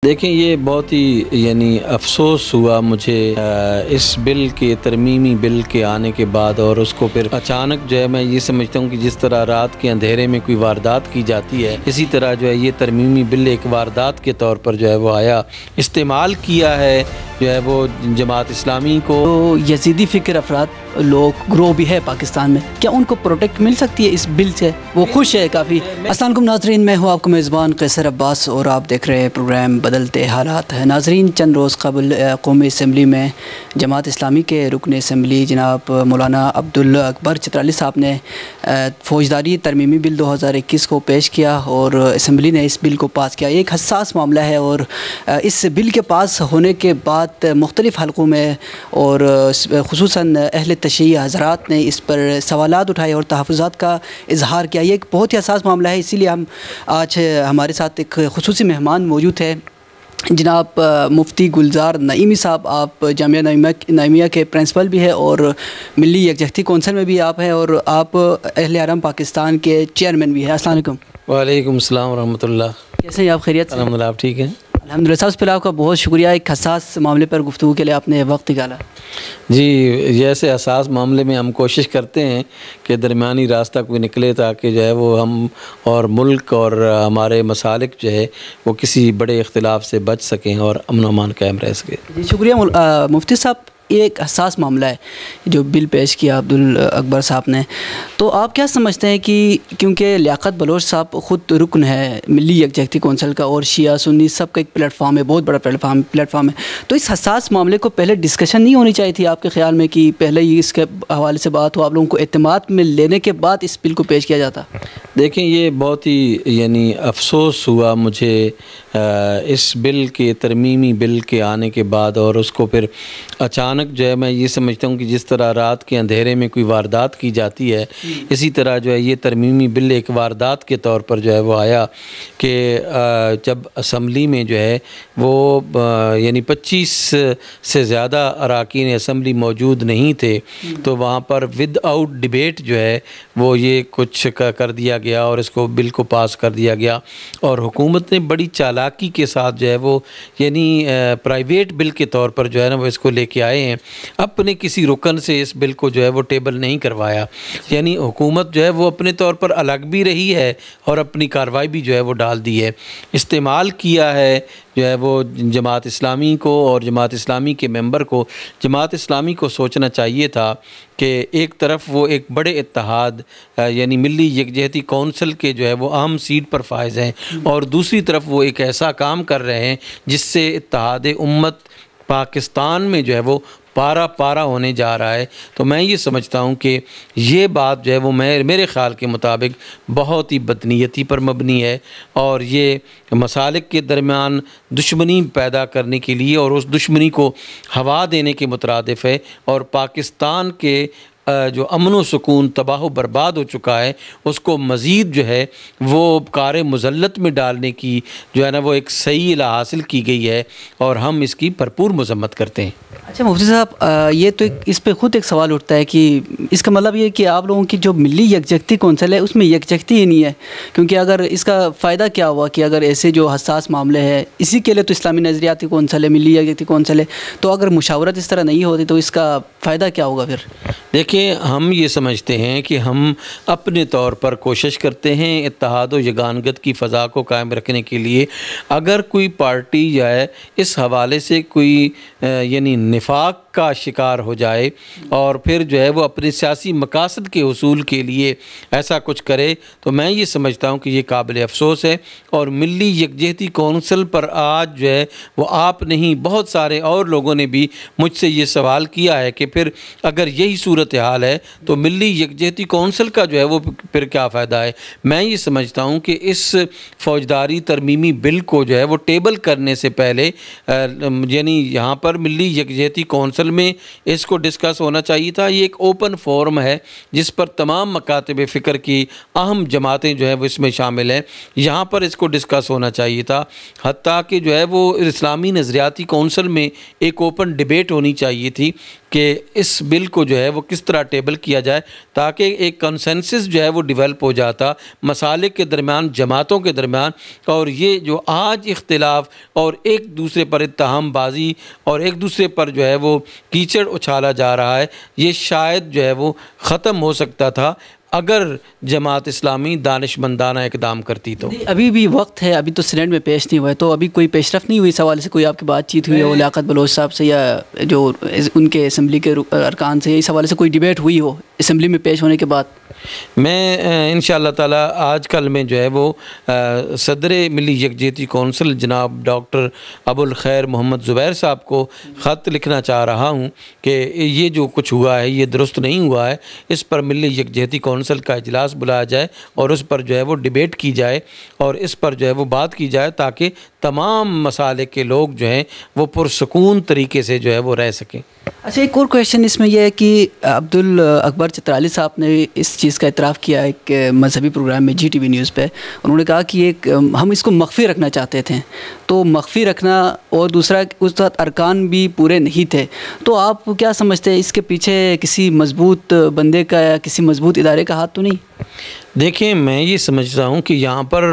دیکھیں یہ بہت ہی افسوس ہوا مجھے اس بل کے ترمیمی بل کے آنے کے بعد، اور اس کو پھر اچانک جو ہے میں یہ سمجھتا ہوں کہ جس طرح رات کے اندھیرے میں کوئی واردات کی جاتی ہے، اسی طرح جو ہے یہ ترمیمی بل ایک واردات کے طور پر جو ہے وہ آیا، استعمال کیا ہے جو ہے وہ جماعت اسلامی کو۔ تو یزیدی فکر افراد لوگ گروہ بھی ہے پاکستان میں، کیا ان کو پروٹیکٹ مل سکتی ہے اس بل سے؟ وہ خوش ہے کافی۔ السلام علیکم ناظرین، میں ہوں آپ کا میزبان قیصر عباس اور آپ دیکھ رہے ہیں پروگرام بدلتے حالات ہے۔ ناظرین، چند روز قبل قومی اسمبلی میں جماعت اسلامی کے رکن اسمبلی جناب مولانا عبدالاکبر چترالی صاحب نے فوجداری ترمیمی بل 2021 کو پیش کیا اور اسمبلی نے اس بل کو پاس کیا۔ یہ ایک حساس معاملہ ہے اور اس بل کے پاس ہونے کے بعد مختلف حلقوں میں اور خصوصاً اہل تشیع حضرات نے اس پر سوالات اٹھائے اور تحفظات کا اظہار کیا۔ یہ ایک بہت ہی حساس معاملہ ہے، اسی لیے ہم آج ہمارے ساتھ ایک خصوصی مہمان موجود ہے جناب مفتی گلزار نعیمی صاحب۔ آپ جامعہ نعیمیہ کے پرنسپل بھی ہیں اور ملی یکجہتی کونسل میں بھی آپ ہیں، اور آپ اہل حرم پاکستان کے چیئرمین بھی ہیں۔ السلام علیکم۔ وعلیکم السلام ورحمۃ اللہ۔ کیسے ہیں آپ؟ خیریت سے؟ الحمدللہ، آپ ٹھیک ہیں؟ الحمدللہ۔ سب سے پہلے آپ کا بہت شکریہ، ایک حساس معاملے پر گفتگو کے لیے آپ نے وقت نکالا۔ جی، جیسے حساس معاملے میں ہم کوشش کرتے ہیں کہ درمیانی راستہ کوئی نکلے تاکہ جو ہے وہ ہم اور ملک اور ہمارے مسالک جو ہے وہ کسی بڑے اختلاف سے بچ سکیں اور امن و امان قائم رہ سکے۔ جی شکریہ مفتی صاحب۔ یہ ایک حساس معاملہ ہے جو بل پیش کیا عبدالاکبر صاحب نے، تو آپ کیا سمجھتے ہیں کہ کیونکہ لیاقت بلوچ صاحب خود رکن ہے ملی یکجہتی کونسل کا اور شیعہ سنی سب کا ایک پلیٹ فارم ہے، بہت بڑا پلیٹ فارم ہے، تو اس حساس معاملے کو پہلے ڈسکشن نہیں ہونی چاہیے تھی آپ کے خیال میں کہ پہلے ہی اس کے حوالے سے بات ہو، آپ لوگوں کو اعتماد میں لینے کے بعد اس بل کو پیش کیا جاتا؟ دیکھیں یہ بہت ہی افسوس ہوا مجھے اس بل کے ترمیمی بل کے آنے کے بعد، اور اس کو پھر اچانک جو ہے میں یہ سمجھتا ہوں کہ جس طرح رات کے اندھیرے میں کوئی واردات کی جاتی ہے، اسی طرح جو ہے یہ ترمیمی بل ایک واردات کے طور پر جو ہے وہ آیا کہ جب اسمبلی میں جو ہے وہ 25 سے زیادہ اراکین اسمبلی موجود نہیں تھے، تو وہاں پر ود آؤٹ ڈبیٹ جو ہے وہ یہ کچھ کر دیا گیا اور اس کو بل کو پاس کر دیا گیا، اور حکومت نے بڑی چالاکی کے ساتھ جو ہے وہ پرائیویٹ بل کے طور پر جو ہے نا وہ اس کو لے کے آئے ہیں، اپنے کسی رکن سے اس بل کو جو ہے وہ ٹیبل نہیں کروایا، یعنی حکومت جو ہے وہ اپنے طور پر الگ بھی رہی ہے اور اپنی کارروائی بھی جو ہے وہ ڈال دی ہے، استعمال کیا ہے جو ہے وہ جماعت اسلامی کو اور جماعت اسلامی کے ممبر کو۔ جماعت اسلامی کو سوچنا چاہیے تھا کہ ایک طرف وہ ایک بڑے اتحاد ملی یکجہتی کونسل کے جو ہے وہ اہم سیٹ پر فائز ہیں، اور دوسری طرف وہ ایک ایسا کام کر رہے ہیں جس سے اتحاد امت پاکستان میں جو ہے وہ پارا ہونے جا رہا ہے۔ تو میں یہ سمجھتا ہوں کہ یہ بات جو ہے وہ میرے خیال کے مطابق بہت ہی بدنیتی پر مبنی ہے، اور یہ مسالک کے درمیان دشمنی پیدا کرنے کے لیے اور اس دشمنی کو ہوا دینے کے مترادف ہے، اور پاکستان کے جو امن و سکون تباہ و برباد ہو چکا ہے اس کو مزید جو ہے وہ کار مذلت میں ڈالنے کی جو ہے نا وہ ایک صحیح الہ حاصل کی گئی ہے، اور ہم اس کی بھرپور مذمت کرتے ہیں۔ اچھا مفتی صاحب، یہ تو اس پہ خود ایک سوال اٹھتا ہے کہ اس کا مطلب یہ ہے کہ آپ لوگوں کی جو ملی یکجہتی کونسل ہے اس میں یکجہتی ہی نہیں ہے، کیونکہ اگر اس کا فائدہ کیا ہوا کہ اگر ایسے جو حساس معاملے ہیں، اسی کے لیے تو اسلامی نظریاتی کونسل ہے، ملی یکجہتی کونسل ہے، تو اگر مشاورت اس طرح نہیں ہوتی تو اس کا فائدہ کیا ہوگا پھر؟ دیکھیں ہم یہ سمجھتے ہیں کہ ہم اپنے طور پر کوشش کرتے ہیں اتحاد و یگانگت کی فضا کو قائم رکھنے کے لیے، اگر کوئی پارٹی یا ہے اس حوالے سے کوئی نفاق کا شکار ہو جائے اور پھر جو ہے وہ اپنے سیاسی مقاصد کے حصول کے لیے ایسا کچھ کرے، تو میں یہ سمجھتا ہوں کہ یہ قابل افسوس ہے، اور ملی یکجہتی کونسل پر آج جو ہے وہ آپ نہیں بہت سارے اور لوگوں نے بھی مجھ سے یہ سوال کیا ہے کہ پھر اگر یہی صورتحال ہے تو ملی یکجہتی کونسل کا جو ہے وہ پھر کیا فائدہ ہے۔ میں یہ سمجھتا ہوں کہ اس فوجداری ترمیمی بل کو جو ہے وہ ٹیبل کرنے سے پہلے یہاں پر ملی یکجہتی یکجہتی کونسل میں اس کو ڈسکس ہونا چاہیے تھا۔ یہ ایک اوپن فورم ہے جس پر تمام مکاتب فکر کی اہم جماعتیں جو ہے وہ اس میں شامل ہیں، یہاں پر اس کو ڈسکس ہونا چاہیے تھا۔ حتیٰ کہ جو ہے وہ اسلامی نظریاتی کونسل میں ایک اوپن ڈیبیٹ ہونی چاہیے تھی کہ اس بل کو جو ہے وہ کس طرح ٹیبل کیا جائے تاکہ ایک کنسنسس جو ہے وہ ڈیولپ ہو جاتا مسالک کے درمیان، جماعتوں کے درمیان۔ اور یہ جو آج اختلاف اور ایک دوسرے پر اتہام بازی اور ایک دوسرے پر جو ہے وہ کیچڑ اچھالا جا رہا ہے، یہ شاید جو ہے وہ ختم ہو سکتا تھا اگر جماعت اسلامی دانشمندانہ اقدام کرتی تو۔ ابھی بھی وقت ہے، ابھی تو سینیٹ میں پیش نہیں ہوا ہے، تو ابھی کوئی پیش رفت نہیں ہوئی اس حوالے سے؟ کوئی آپ کی بات چیت ہوئی ہو لیاقت بلوچ صاحب سے یا جو ان کے اسمبلی کے ارکان سے، اس حوالے سے کوئی ڈیبیٹ ہوئی ہو اسمبلی میں پیش ہونے کے بعد؟ میں انشاءاللہ تعالی آج کل میں جو ہے وہ صدر ملی یکجہتی کونسل جناب ڈاکٹر ابو الخیر محمد زبیر صاحب کو خط لکھنا چاہ رہا ہوں کہ یہ جو کچھ ہوا ہے یہ درست نہیں ہوا ہے، اس پر ملی یکجہتی کونسل کا اجلاس بلایا جائے اور اس پر جو ہے وہ ڈیبیٹ کی جائے اور اس پر جو ہے وہ بات کی جائے تاکہ تمام مسالک کے لوگ جو ہیں وہ پرسکون طریقے سے جو ہے وہ رہ سکیں۔ اچھا، ایک اور کویشچن اس میں یہ ہے کہ عبد الاکبر چترالی صاحب نے اس چیز کا اعتراف کیا ایک مذہبی پروگرام میں جی ٹی وی نیوز پہ، انہوں نے کہا کہ ایک ہم اس کو مخفی رکھنا چاہتے تھے، تو مخفی رکھنا اور دوسرا اس وقت ارکان بھی پورے نہیں تھے، تو آپ کیا سمجھتے ہیں اس کے پیچھے کسی مضبوط بندے کا یا کسی مضبوط ادارے کا ہاتھ تو نہیں؟ دیکھیں، میں یہ سمجھتا ہوں کہ یہاں پر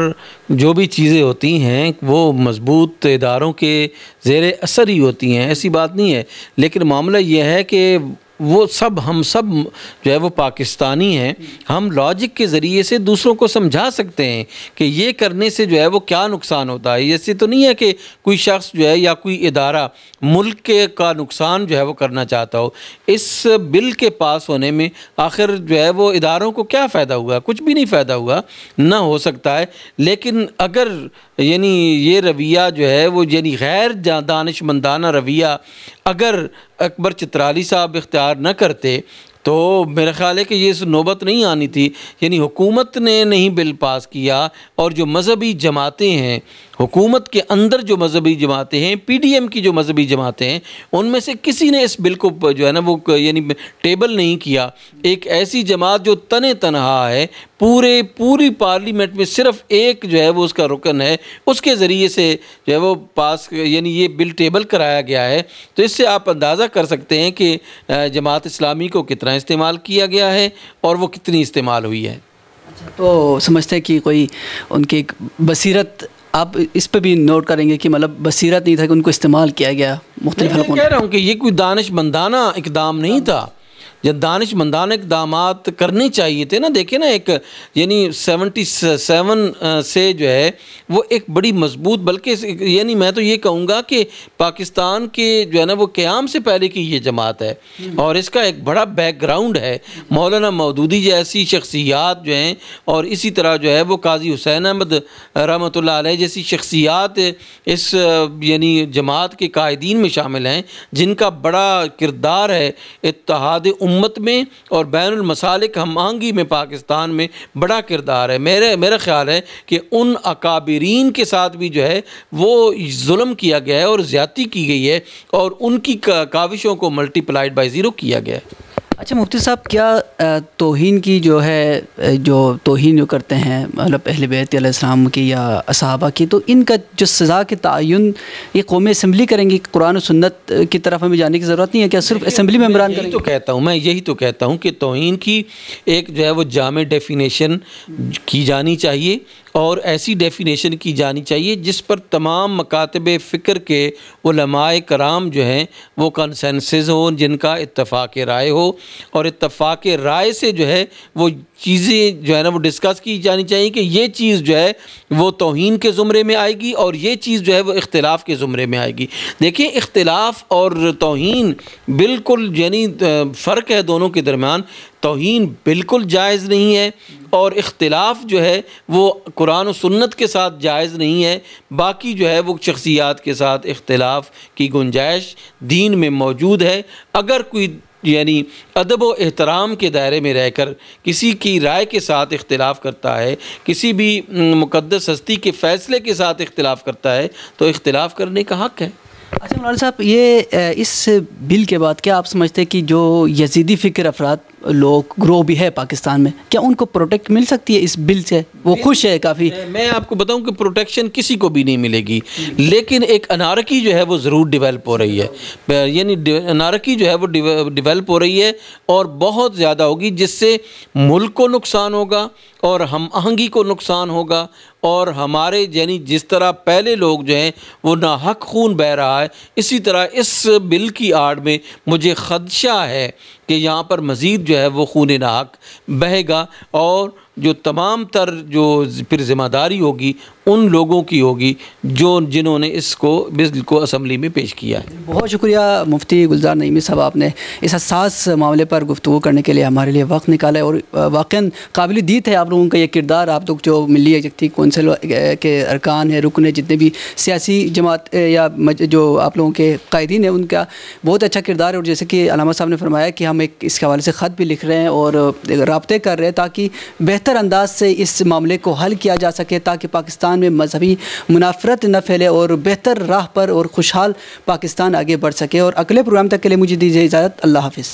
جو بھی چیزیں ہوتی ہیں وہ مضبوط اداروں کے زیر اثر ہی ہوتی ہیں، ایسی بات نہیں ہے، لیکن معاملہ یہ ہے کہ وہ ہم سب جو ہے وہ پاکستانی ہیں، ہم لاجک کے ذریعے سے دوسروں کو سمجھا سکتے ہیں کہ یہ کرنے سے جو ہے وہ کیا نقصان ہوتا ہے۔ ایسے تو نہیں ہے کہ کوئی شخص جو ہے یا کوئی ادارہ ملک کا نقصان جو ہے وہ کرنا چاہتا ہو۔ اس بل کے پاس ہونے میں آخر جو ہے وہ اداروں کو کیا فائدہ ہوا؟ کچھ بھی نہیں فائدہ ہوا، نہ ہو سکتا ہے۔ لیکن اگر یہ رویہ جو ہے وہ غیر دانشمندانہ رویہ اگر اکبر چترالی صاحب اختیار نہ کرتے تو میرا خیال ہے کہ یہ نوبت نہیں آنی تھی۔ حکومت نے نہیں بل پاس کیا اور جو مذہبی جماعتیں ہیں، حکومت کے اندر جو مذہبی جماعتیں ہیں، پی ڈی ایم کی جو مذہبی جماعتیں ہیں، ان میں سے کسی نے اس بل کو جو ہے نا وہ ٹیبل نہیں کیا۔ ایک ایسی جماعت جو تنہا ہے، پوری پارلیمنٹ میں صرف ایک جو ہے وہ اس کا رکن ہے، اس کے ذریعے سے جو ہے وہ پاس یہ بل ٹیبل کرایا گیا ہے، تو اس سے آپ اندازہ کر سکتے ہیں کہ جماعت اسلامی کو کتنا استعمال کیا گیا ہے اور وہ کتنی استعمال ہوئی ہے۔ تو سمجھتے ہیں کہ کوئی ان کی ایک بصیرت، آپ اس پہ بھی نوٹ کریں گے کہ مطلب بصیرت نہیں تھا کہ ان کو استعمال کیا گیا مختلف حلقوں میں؟ کہہ رہا ہوں کہ یہ کوئی دانشمندانہ اقدام نہیں تھا، جب دانشمندانہ اقدامات کرنے چاہیے تھے نا۔ دیکھیں نا، ایک 77 سے جو ہے وہ ایک بڑی مضبوط، بلکہ میں تو یہ کہوں گا کہ پاکستان کے جو ہے نا وہ قیام سے پہلے کی یہ جماعت ہے اور اس کا ایک بڑا بیک گراؤنڈ ہے۔ مولانا مودودی جیسی شخصیات جو ہیں اور اسی طرح جو ہے وہ قاضی حسین احمد رحمۃ اللہ علیہ جیسی شخصیات اس جماعت کے قائدین میں شامل ہیں، جن کا بڑا کردار ہے اتحاد امت میں اور بین المسالک ہم آہنگی میں۔ پاکستان میں بڑا کردار ہے۔ میرا خیال ہے کہ ان اکابرین کے ساتھ بھی جو ہے وہ ظلم کیا گیا ہے اور زیادتی کی گئی ہے اور ان کی کاوشوں کو ملٹی پلائڈ بائی 0 کیا گیا ہے۔ اچھا مفتی صاحب، کیا توہین کی جو توہین جو کرتے ہیں مطلب اہل بیت علیہ السلام کی یا صحابہ کی، تو ان کا جو سزا کے تعین یہ قومی اسمبلی کریں گی؟ قرآن و سنت کی طرف ہمیں جانے کی ضرورت نہیں ہے کیا؟ صرف اسمبلی ممبران کریں گے؟ میں یہی تو کہتا ہوں کہ توہین کی ایک جو ہے وہ جامع ڈیفینیشن کی جانی چاہیے اور ایسی ڈیفینیشن کی جانی چاہیے جس پر تمام مکاتب فکر کے علماء کرام جو ہیں وہ کنسنسس ہوں، جن کا اتفاق رائے ہو، اور اتفاق رائے سے جو ہے وہ چیزیں جو ہے نا وہ ڈسکس کی جانی چاہیے کہ یہ چیز جو ہے وہ توہین کے زمرے میں آئے گی اور یہ چیز جو ہے وہ اختلاف کے زمرے میں آئے گی۔ دیکھیں، اختلاف اور توہین بالکل فرق ہے دونوں کے درمیان۔ توہین بالکل جائز نہیں ہے اور اختلاف جو ہے وہ قرآن و سنت کے ساتھ جائز نہیں ہے۔ باقی جو ہے وہ شخصیات کے ساتھ اختلاف کی گنجائش دین میں موجود ہے۔ اگر کوئی ادب و احترام کے دائرے میں رہ کر کسی کی رائے کے ساتھ اختلاف کرتا ہے، کسی بھی مقدس ہستی کے فیصلے کے ساتھ اختلاف کرتا ہے، تو اختلاف کرنے کا حق ہے۔ اچھا مولانا صاحب، یہ اس بل کے بعد کیا آپ سمجھتے ہیں کہ جو یزیدی فکر افراد لوگ گروہ بھی ہے پاکستان میں، کیا ان کو پروٹیکٹ مل سکتی ہے اس بل سے؟ وہ خوش ہے کافی؟ میں آپ کو بتاؤں کہ پروٹیکشن کسی کو بھی نہیں ملے گی، لیکن ایک انارکی جو ہے وہ ضرور ڈیولپ ہو رہی ہے، یعنی انارکی جو ہے وہ ڈیولپ ہو رہی ہے اور بہت زیادہ ہوگی، جس سے ملک کو نقصان ہوگا اور ہم آہنگی کو نقصان ہوگا، اور ہمارے یعنی جس طرح پہلے لوگ جو ہیں وہ ناحق خون بہہ رہا ہے، اسی طرح اس بل کی آڑ میں مجھے خدشہ ہے کہ یہاں پر مزید جو ہے وہ خون ناحق بہے گا، اور جو تمام تر جو پھر ذمہ داری ہوگی ان لوگوں کی ہوگی جنہوں نے اس بل کو اسمبلی میں پیش کیا ہے۔ بہت شکریہ مفتی گلزار نعیمی صاحب، آپ نے اس حساس معاملے پر گفتگو کرنے کے لیے ہمارے لیے وقت نکالا ہے، اور واقعاً قابل دید ہے آپ لوگوں کا یہ کردار۔ آپ لوگ جو ملی ایگزیکٹو کونسل کے ارکان ہیں، رکن ہیں، جتنے بھی سیاسی جماعت یا جو آپ لوگوں کے قائدین ہیں، ان کا بہت اچھا کردار ہے، اور جیسے کہ علامہ صاحب نے فرمایا کہ ہم ایک اس حوالے سے خط بھی لکھ رہے ہیں اور رابطے کر رہے ہیں تاکہ بہتر انداز سے اس معاملے کو حل کیا جا سکے، تاکہ پاکستان میں مذہبی منافرت نہ پھیلے اور بہتر راہ پر اور خوشحال پاکستان آگے بڑھ سکے۔ اور اگلے پروگرام تک کے لیے مجھے دیجیے اجازت، اللہ حافظ۔